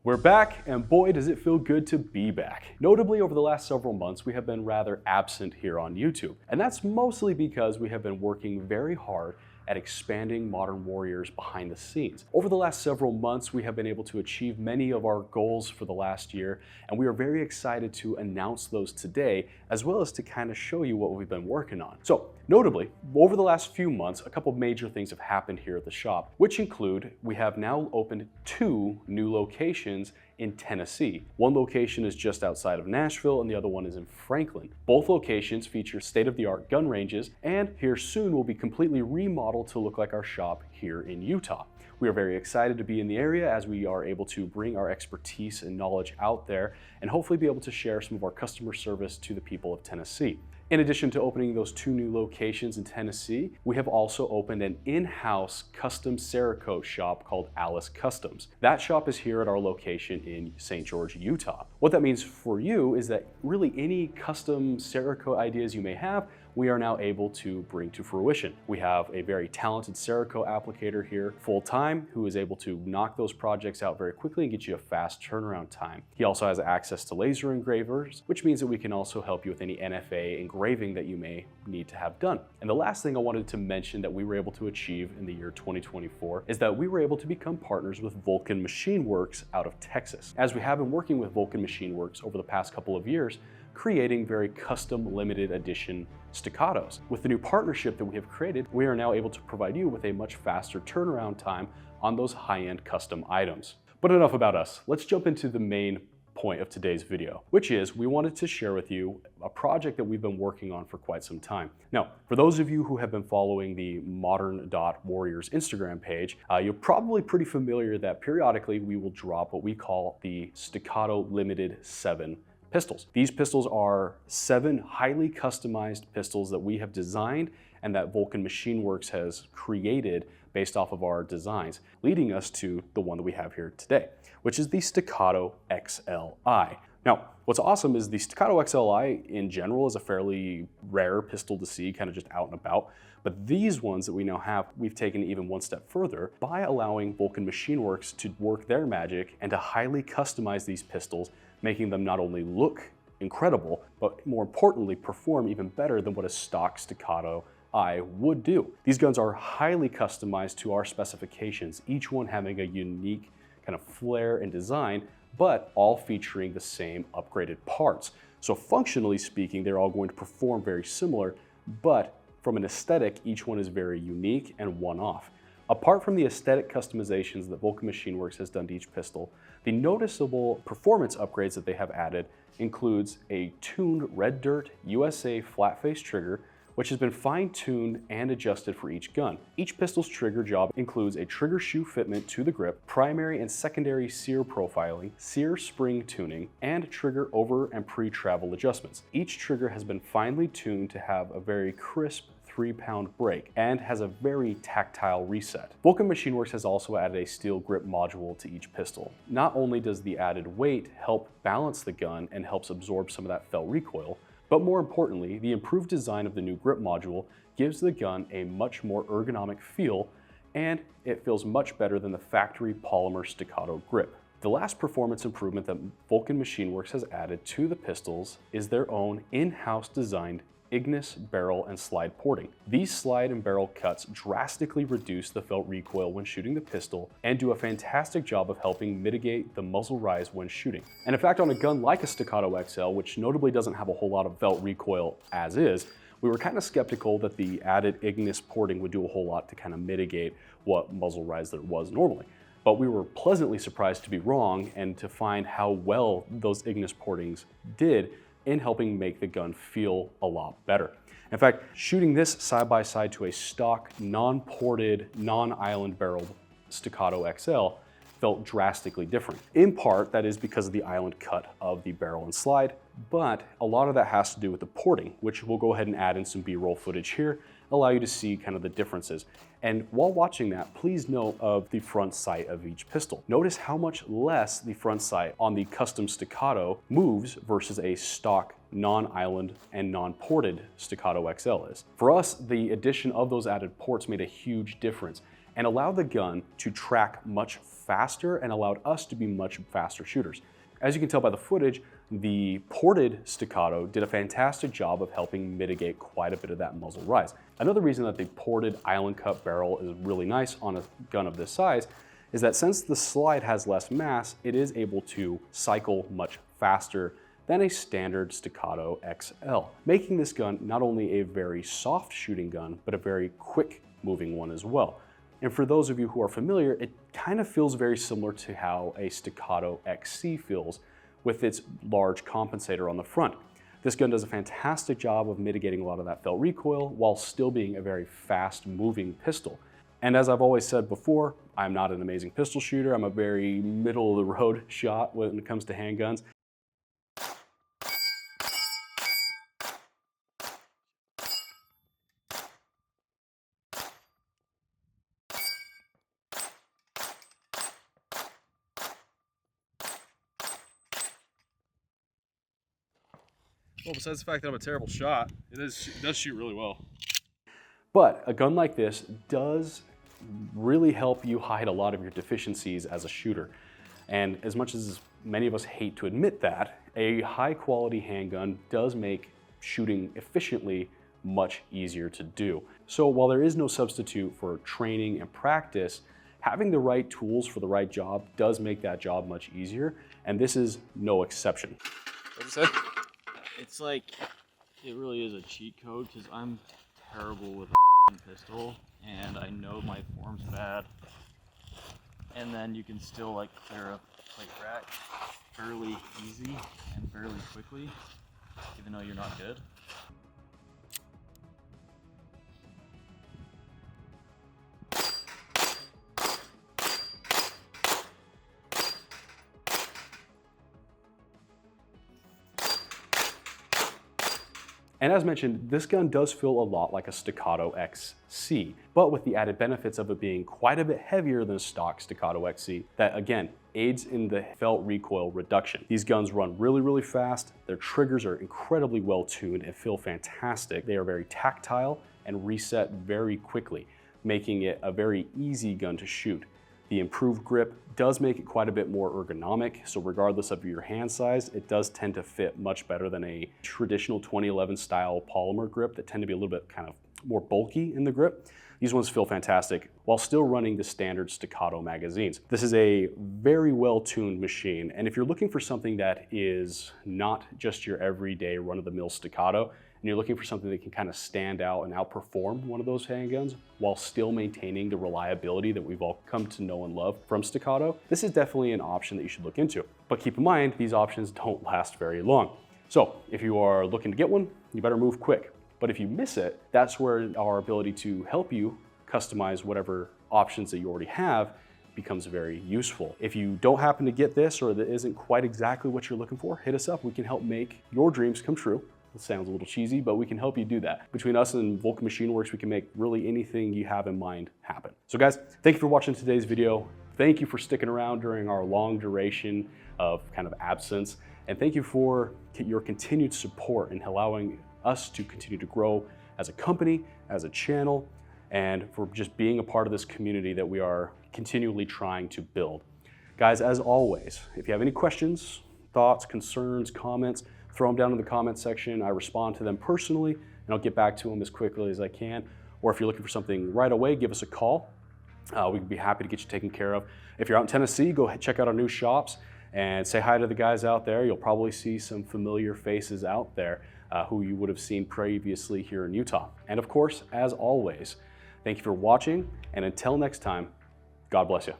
We're back, and boy does it feel good to be back. Notably, over the last several months, we have been rather absent here on YouTube. And that's mostly because we have been working very hard at expanding Modern Warriors behind the scenes. Over the last several months, we have been able to achieve many of our goals for the last year, and we are very excited to announce those today, as well as to kind of show you what we've been working on. So, notably, over the last few months, a couple of major things have happened here at the shop, which include we have now opened 2 new locations in Tennessee. One location is just outside of Nashville and the other one is in Franklin. Both locations feature state-of-the-art gun ranges, and here soon will be completely remodeled to look like our shop here in Utah. We are very excited to be in the area as we are able to bring our expertise and knowledge out there and hopefully be able to share some of our customer service to the people of Tennessee. In addition to opening those 2 new locations in Tennessee, we have also opened an in-house custom Cerakote shop called Alice Customs. That shop is here at our location in St. George, Utah. What that means for you is that really any custom Cerakote ideas you may have, we are now able to bring to fruition. We have a very talented Cerakote applicator here full-time who is able to knock those projects out very quickly and get you a fast turnaround time. He also has access to laser engravers, which means that we can also help you with any NFA engraving that you may need to have done. And the last thing I wanted to mention that we were able to achieve in the year 2024 is that we were able to become partners with Vulcan Machine Werks out of Texas. As we have been working with Vulcan Machine Werks over the past couple of years, creating very custom limited edition Staccatos. With the new partnership that we have created, we are now able to provide you with a much faster turnaround time on those high-end custom items. But enough about us. Let's jump into the main point of today's video, which is we wanted to share with you a project that we've been working on for quite some time. Now, for those of you who have been following the Modern.Warriors Instagram page, you're probably pretty familiar that periodically we will drop what we call the Staccato Limited 7 pistols. These pistols are 7 highly customized pistols that we have designed and that Vulcan Machine Werks has created based off of our designs, leading us to the one that we have here today, which is the Staccato-XL I. Now, what's awesome is the Staccato-XL I in general is a fairly rare pistol to see kind of just out and about, but these ones that we now have, we've taken even one step further by allowing Vulcan Machine Werks to work their magic and to highly customize these pistols, making them not only look incredible, but more importantly, perform even better than what a stock Staccato I would do. These guns are highly customized to our specifications, each one having a unique kind of flair and design, but all featuring the same upgraded parts. So functionally speaking, they're all going to perform very similar, but from an aesthetic, each one is very unique and one-off. Apart from the aesthetic customizations that Vulcan Machine Werks has done to each pistol, the noticeable performance upgrades that they have added includes a tuned Red Dirt USA flat face trigger, which has been fine-tuned and adjusted for each gun. Each pistol's trigger job includes a trigger shoe fitment to the grip, primary and secondary sear profiling, sear spring tuning, and trigger over and pre-travel adjustments. Each trigger has been finely tuned to have a very crisp 3-pound break and has a very tactile reset. Vulcan Machine Werks has also added a steel grip module to each pistol. Not only does the added weight help balance the gun and helps absorb some of that felt recoil, but more importantly, the improved design of the new grip module gives the gun a much more ergonomic feel, and it feels much better than the factory polymer Staccato grip. The last performance improvement that Vulcan Machine Werks has added to the pistols is their own in-house designed Ignis barrel and slide porting. These slide and barrel cuts drastically reduce the felt recoil when shooting the pistol and do a fantastic job of helping mitigate the muzzle rise when shooting. And in fact, on a gun like a Staccato-XL, which notably doesn't have a whole lot of felt recoil as is, we were kind of skeptical that the added Ignis porting would do a whole lot to kind of mitigate what muzzle rise there was normally. But we were pleasantly surprised to be wrong and to find how well those Ignis portings did in helping make the gun feel a lot better. In fact, shooting this side by side to a stock, non-ported, non-island barreled Staccato-XL felt drastically different. In part, that is because of the island cut of the barrel and slide, but a lot of that has to do with the porting, which we'll go ahead and add in some B-roll footage here, allow you to see kind of the differences. And while watching that, please note of the front sight of each pistol. Notice how much less the front sight on the custom Staccato moves versus a stock non-island and non-ported Staccato-XL is. For us, the addition of those added ports made a huge difference. and allowed the gun to track much faster and allowed us to be much faster shooters. As you can tell by the footage, the ported Staccato did a fantastic job of helping mitigate quite a bit of that muzzle rise. Another reason that the ported island cut barrel is really nice on a gun of this size is that since the slide has less mass, it is able to cycle much faster than a standard Staccato-XL, making this gun not only a very soft shooting gun, but a very quick moving one as well. And for those of you who are familiar, it kind of feels very similar to how a Staccato-XC feels with its large compensator on the front. This gun does a fantastic job of mitigating a lot of that felt recoil while still being a very fast moving pistol. And as I've always said before, I'm not an amazing pistol shooter. I'm a very middle of the road shot when it comes to handguns. Well, besides the fact that I'm a terrible shot, it does shoot really well. But a gun like this does really help you hide a lot of your deficiencies as a shooter. And as much as many of us hate to admit that, a high quality handgun does make shooting efficiently much easier to do. So while there is no substitute for training and practice, having the right tools for the right job does make that job much easier, and this is no exception. What'd you say? It's like, it really is a cheat code because I'm terrible with a pistol and I know my form's bad. And then you can still like clear a plate rack fairly easy and fairly quickly, even though you're not good. And as mentioned, this gun does feel a lot like a Staccato-XC, but with the added benefits of it being quite a bit heavier than a stock Staccato-XC that again aids in the felt recoil reduction. These guns run really, really fast. Their triggers are incredibly well tuned and feel fantastic. They are very tactile and reset very quickly, making it a very easy gun to shoot. The improved grip does make it quite a bit more ergonomic, so regardless of your hand size, it does tend to fit much better than a traditional 2011 style polymer grip that tend to be a little bit kind of more bulky in the grip. These ones feel fantastic while still running the standard Staccato magazines. This is a very well-tuned machine, and if you're looking for something that is not just your everyday run-of-the-mill Staccato, and you're looking for something that can kind of stand out and outperform one of those handguns while still maintaining the reliability that we've all come to know and love from Staccato, this is definitely an option that you should look into. But keep in mind, these options don't last very long. So if you are looking to get one, you better move quick. But if you miss it, that's where our ability to help you customize whatever options that you already have becomes very useful. If you don't happen to get this or that isn't quite exactly what you're looking for, hit us up. We can help make your dreams come true. It sounds a little cheesy, but we can help you do that. Between us and Vulcan Machine Werks, we can make really anything you have in mind happen. So guys, thank you for watching today's video. Thank you for sticking around during our long duration of kind of absence. And thank you for your continued support in allowing us to continue to grow as a company, as a channel, and for just being a part of this community that we are continually trying to build. Guys, as always, if you have any questions, thoughts, concerns, comments, throw them down in the comment section. I respond to them personally, and I'll get back to them as quickly as I can. Or if you're looking for something right away, give us a call. We can be happy to get you taken care of. If you're out in Tennessee, go ahead, check out our new shops and say hi to the guys out there. You'll probably see some familiar faces out there who you would have seen previously here in Utah. And of course, as always, thank you for watching, and until next time, God bless you.